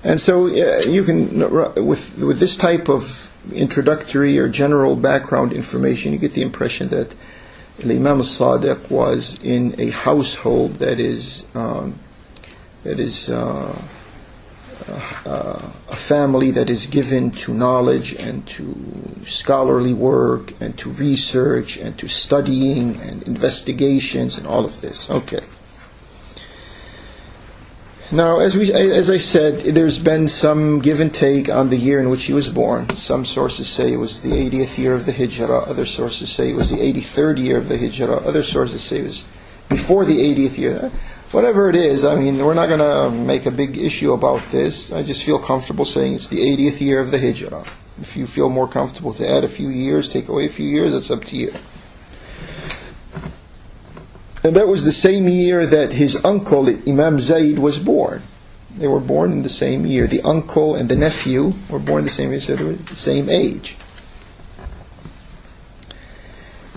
And so you can, with this type of introductory or general background information, you get the impression that Imam Al Sadiq was in a household that is a family that is given to knowledge and to scholarly work and to research and to studying and investigations and all of this. Okay. Now, as I said, there's been some give and take on the year in which he was born. Some sources say it was the 80th year of the Hijrah. Other sources say it was the 83rd year of the Hijrah. Other sources say it was before the 80th year. Whatever it is, I mean, we're not going to make a big issue about this. I just feel comfortable saying it's the 80th year of the Hijrah. If you feel more comfortable to add a few years, take away a few years, that's up to you. And that was the same year that his uncle, Imam Zayd, was born. They were born in the same year. The uncle and the nephew were born the same year, so they were the same age.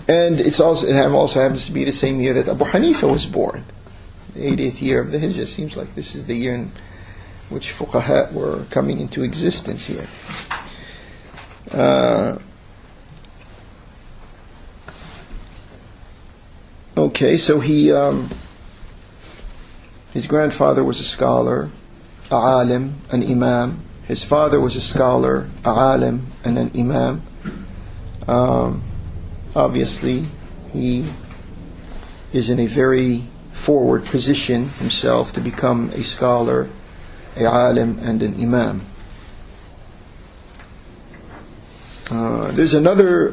And it also happens to be the same year that Abu Hanifa was born. The 80th year of the Hijrah. Seems like this is the year in which fuqaha were coming into existence here. Okay, so his grandfather was a scholar, a alim, an imam. His father was a scholar, a alim, and an imam. Obviously, he is in a very forward position himself to become a scholar, a alim, and an imam. There's another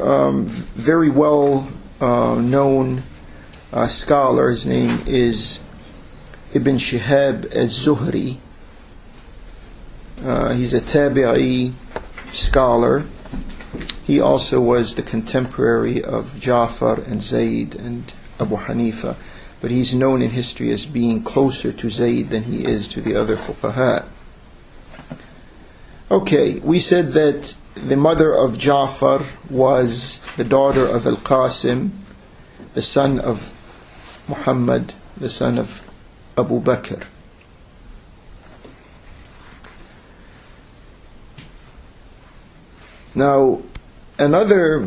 very well known scholar. His name is Ibn Shihab al-Zuhri. He's a tabi'i scholar. He also was the contemporary of Jafar and Zayd and Abu Hanifa, but he's known in history as being closer to Zayd than he is to the other fuqaha. Okay, we said that the mother of Jafar was the daughter of Al Qasim, the son of Muhammad, the son of Abu Bakr. Now, another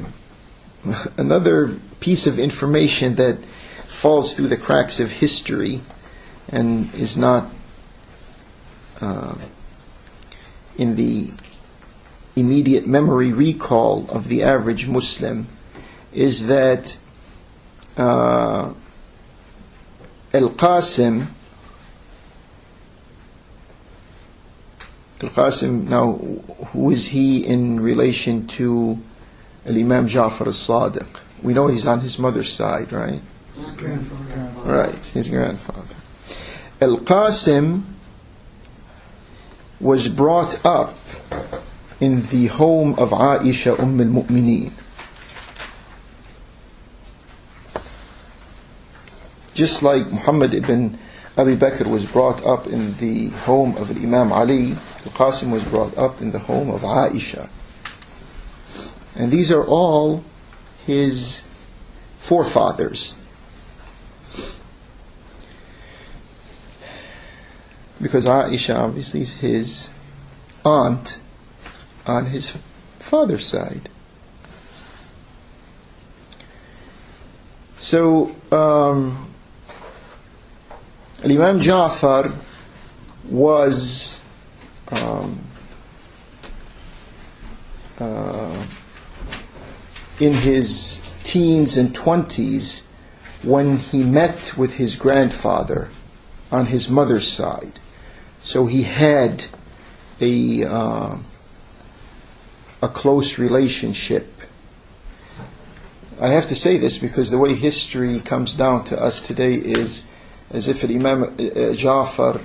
piece of information that falls through the cracks of history and is not in the immediate memory recall of the average Muslim is that Al Qasim, now, who is he in relation to Imam Jafar al-Sadiq? We know he's on his mother's side, right? His grandfather. Right, his grandfather. Al Qasim was brought up in the home of Aisha al-Mu'mineen. Just like Muhammad ibn Abi Bakr was brought up in the home of Imam Ali, Al-Qasim was brought up in the home of Aisha. And these are all his forefathers. Because Aisha obviously is his aunt on his father's side. So, Imam Jafar was in his teens and 20s when he met with his grandfather on his mother's side. So he had a close relationship. I have to say this because the way history comes down to us today is as if Imam Jafar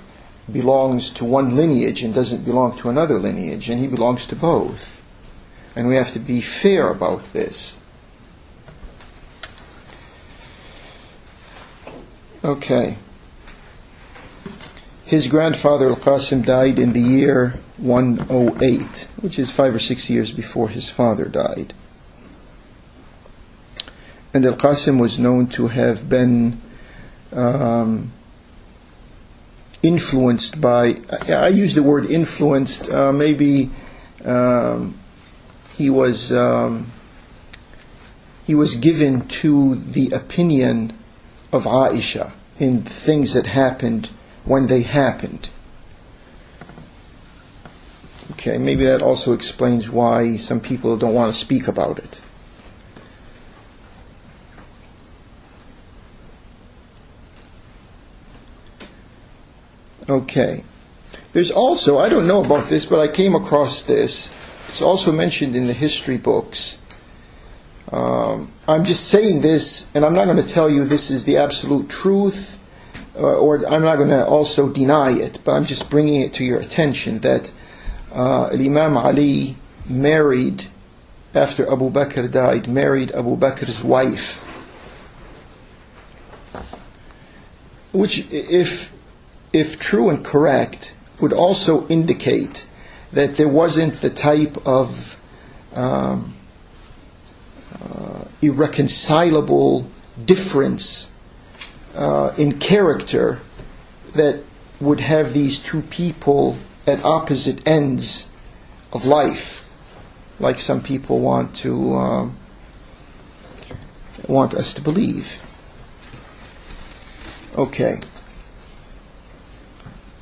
belongs to one lineage and doesn't belong to another lineage, and he belongs to both. And we have to be fair about this. Okay. His grandfather Al-Qasim died in the year 108, which is 5 or 6 years before his father died. And Al-Qasim was known to have been influenced by, I use the word influenced, maybe he was given to the opinion of Aisha in things that happened when they happened. Okay, maybe that also explains why some people don't want to speak about it. Okay. There's also, I don't know about this, but I came across this. It's also mentioned in the history books. I'm just saying this, and I'm not going to tell you this is the absolute truth, or I'm not going to also deny it, but I'm just bringing it to your attention that Imam Ali married, after Abu Bakr died, married Abu Bakr's wife. Which, if true and correct, would also indicate that there wasn't the type of irreconcilable difference in character that would have these two people at opposite ends of life, like some people want us to believe. Okay.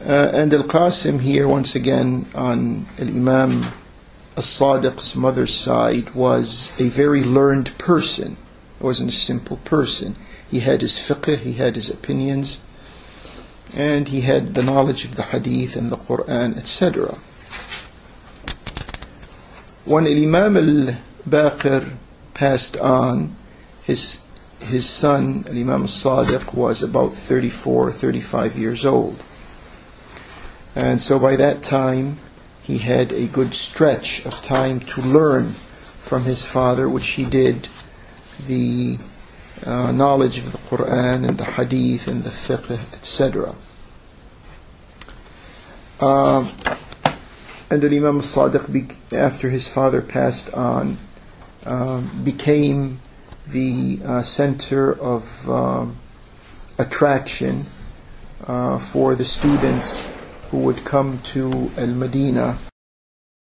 And Al Qasim here, once again, on Imam Al Sadiq's mother's side, was a very learned person. He wasn't a simple person. He had his fiqh, he had his opinions, and he had the knowledge of the hadith and the Quran, etc. When Imam Al Baqir passed on, his son, Imam Al Sadiq, was about 34, 35 years old. And so by that time, he had a good stretch of time to learn from his father, which he did, the knowledge of the Quran and the Hadith and the fiqh, etc. And then Imam Sadiq, after his father passed on, became the center of attraction for the students who would come to Al-Madinah